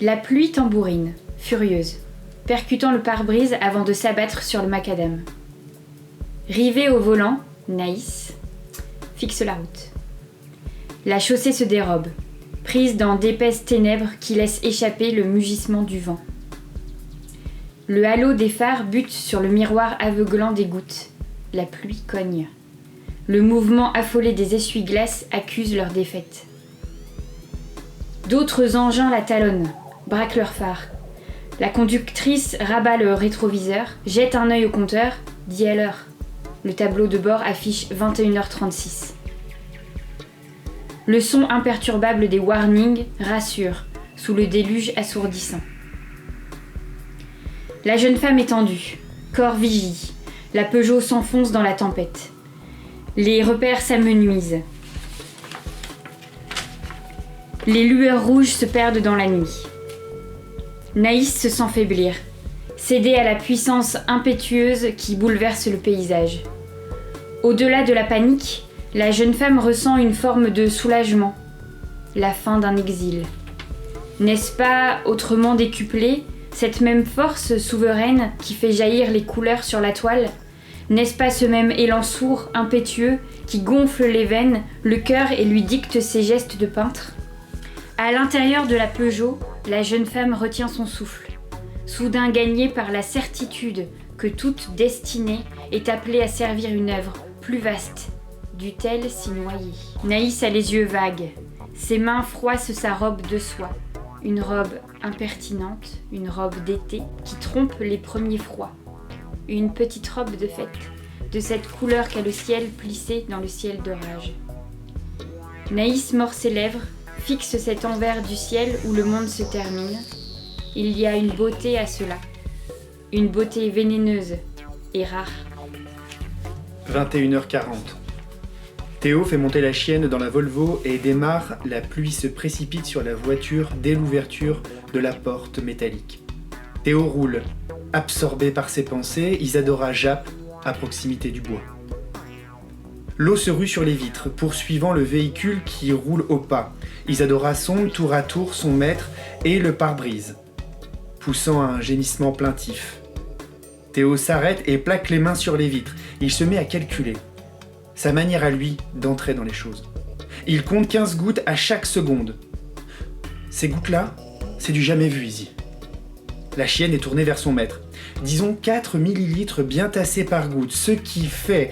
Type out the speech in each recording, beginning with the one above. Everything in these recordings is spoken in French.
La pluie tambourine, furieuse, percutant le pare-brise avant de s'abattre sur le macadam. Rivée au volant, Naïs fixe la route. La chaussée se dérobe, prise dans d'épaisses ténèbres qui laissent échapper le mugissement du vent. Le halo des phares bute sur le miroir aveuglant des gouttes. La pluie cogne. Le mouvement affolé des essuie-glaces accuse leur défaite. D'autres engins la talonnent, braquent leurs phares. La conductrice rabat le rétroviseur, jette un œil au compteur, dit à l'heure. Le tableau de bord affiche 21h36. Le son imperturbable des warnings rassure, sous le déluge assourdissant. La jeune femme est tendue, corps vigile. La Peugeot s'enfonce dans la tempête. Les repères s'amenuisent. Les lueurs rouges se perdent dans la nuit. Naïs se sent faiblir, céder à la puissance impétueuse qui bouleverse le paysage. Au-delà de la panique, la jeune femme ressent une forme de soulagement, la fin d'un exil. N'est-ce pas, autrement décuplé, cette même force souveraine qui fait jaillir les couleurs sur la toile? N'est-ce pas ce même élan sourd, impétueux, qui gonfle les veines, le cœur et lui dicte ses gestes de peintre? À l'intérieur de la Peugeot, la jeune femme retient son souffle, soudain gagnée par la certitude que toute destinée est appelée à servir une œuvre plus vaste, dût-elle s'y noyer. Naïs a les yeux vagues, ses mains froissent sa robe de soie, une robe impertinente, une robe d'été qui trompe les premiers froids, une petite robe de fête, de cette couleur qu'a le ciel plissé dans le ciel d'orage. Naïs mord ses lèvres, fixe cet envers du ciel où le monde se termine. Il y a une beauté à cela, une beauté vénéneuse et rare. 21h40. Théo fait monter la chienne dans la Volvo et démarre. La pluie se précipite sur la voiture dès l'ouverture de la porte métallique. Théo roule, absorbé par ses pensées. Isadora jappe à proximité du bois. L'eau se rue sur les vitres, poursuivant le véhicule qui roule au pas. Isadora sonde tour à tour son maître et le pare-brise, poussant un gémissement plaintif. Théo s'arrête et plaque les mains sur les vitres. Il se met à calculer. Sa manière à lui d'entrer dans les choses. Il compte 15 gouttes à chaque seconde. Ces gouttes-là, c'est du jamais vu ici. La chienne est tournée vers son maître. Disons 4 millilitres bien tassés par goutte, ce qui fait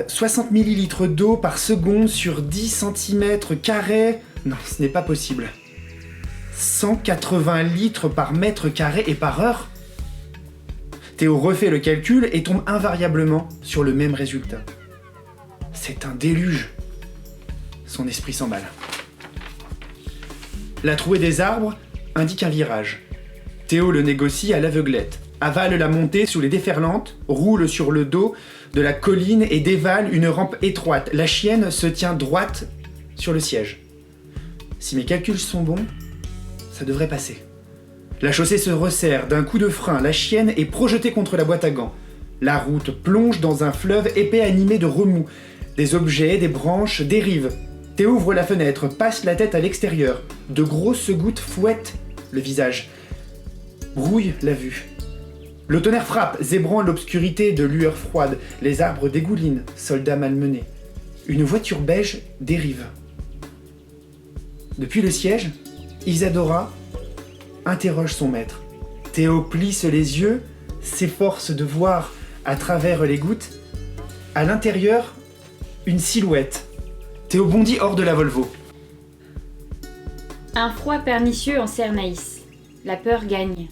60 millilitres d'eau par seconde sur 10 cm². Non, ce n'est pas possible. 180 litres par mètre carré et par heure. Théo refait le calcul et tombe invariablement sur le même résultat. C'est un déluge. Son esprit s'emballe. La trouée des arbres indique un virage. Théo le négocie à l'aveuglette, avale la montée sous les déferlantes, roule sur le dos de la colline et dévale une rampe étroite. La chienne se tient droite sur le siège. Si mes calculs sont bons, ça devrait passer. La chaussée se resserre d'un coup de frein, la chienne est projetée contre la boîte à gants. La route plonge dans un fleuve épais animé de remous. Des objets, des branches dérivent. Théo ouvre la fenêtre, passe la tête à l'extérieur. De grosses gouttes fouettent le visage, brouillent la vue. Le tonnerre frappe, zébrant l'obscurité de lueurs froides. Les arbres dégoulinent, soldats malmenés. Une voiture beige dérive. Depuis le siège, Isadora interroge son maître. Théo plisse les yeux, s'efforce de voir à travers les gouttes. À l'intérieur, une silhouette. Théo bondit hors de la Volvo. Un froid pernicieux enserre Naïs. La peur gagne.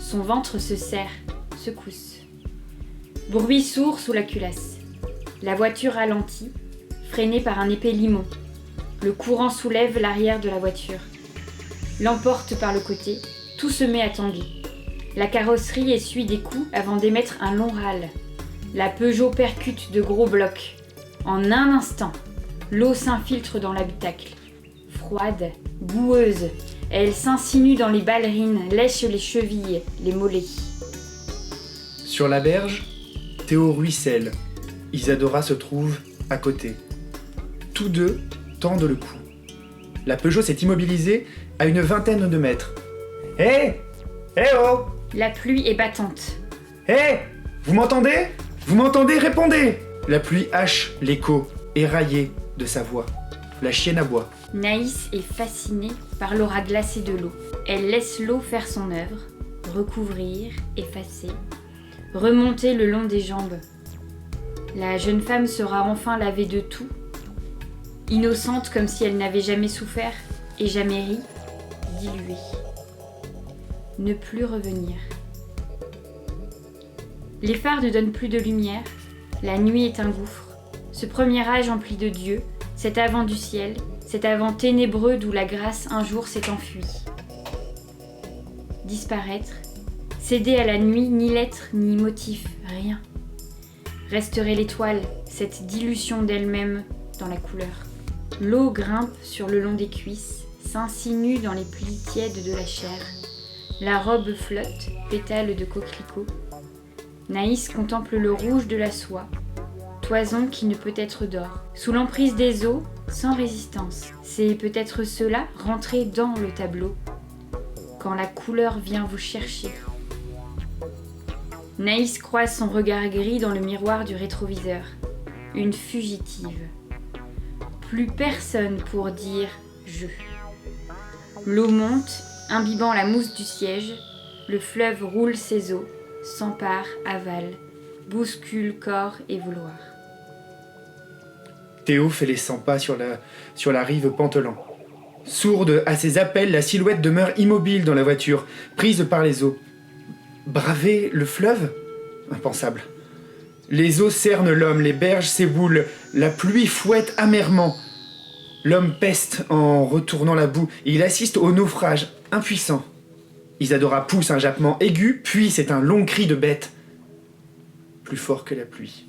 Son ventre se serre, secousse. Bruit sourd sous la culasse. La voiture ralentit, freinée par un épais limon. Le courant soulève l'arrière de la voiture. L'emporte par le côté, tout se met à tanguer. La carrosserie essuie des coups avant d'émettre un long râle. La Peugeot percute de gros blocs. En un instant, l'eau s'infiltre dans l'habitacle. Froide, boueuse, elle s'insinue dans les ballerines, lèche les chevilles, les mollets. Sur la berge, Théo ruisselle. Isadora se trouve à côté. Tous deux tendent le cou. La Peugeot s'est immobilisée à une vingtaine de mètres. Hé! Hé oh! La pluie est battante. Hé! Vous m'entendez? Vous m'entendez? Répondez! La pluie hache l'écho, éraillé de sa voix. La chienne aboie. Naïs est fascinée par l'aura glacée de l'eau. Elle laisse l'eau faire son œuvre, recouvrir, effacer, remonter le long des jambes. La jeune femme sera enfin lavée de tout, innocente comme si elle n'avait jamais souffert et jamais ri, diluée. Ne plus revenir. Les phares ne donnent plus de lumière, la nuit est un gouffre. Ce premier âge empli de Dieu, cet avant du ciel, cet avant ténébreux d'où la grâce un jour s'est enfuie. Disparaître, céder à la nuit, ni lettre, ni motif, rien. Resterait l'étoile, cette dilution d'elle-même dans la couleur. L'eau grimpe sur le long des cuisses, s'insinue dans les plis tièdes de la chair. La robe flotte, pétale de coquelicot. Naïs contemple le rouge de la soie, toison qui ne peut être d'or. Sous l'emprise des eaux, sans résistance. C'est peut-être cela, rentrer dans le tableau, quand la couleur vient vous chercher. Naïs croise son regard gris dans le miroir du rétroviseur. Une fugitive. Plus personne pour dire « je ». L'eau monte, imbibant la mousse du siège. Le fleuve roule ses eaux, s'empare, avale, bouscule corps et vouloir. Théo fait les 100 pas sur la rive pantelant. Sourde à ses appels, la silhouette demeure immobile dans la voiture, prise par les eaux. Braver le fleuve? Impensable. Les eaux cernent l'homme, les berges s'éboulent, la pluie fouette amèrement. L'homme peste en retournant la boue, et il assiste au naufrage, impuissant. Isadora pousse un jappement aigu, puis c'est un long cri de bête, plus fort que la pluie.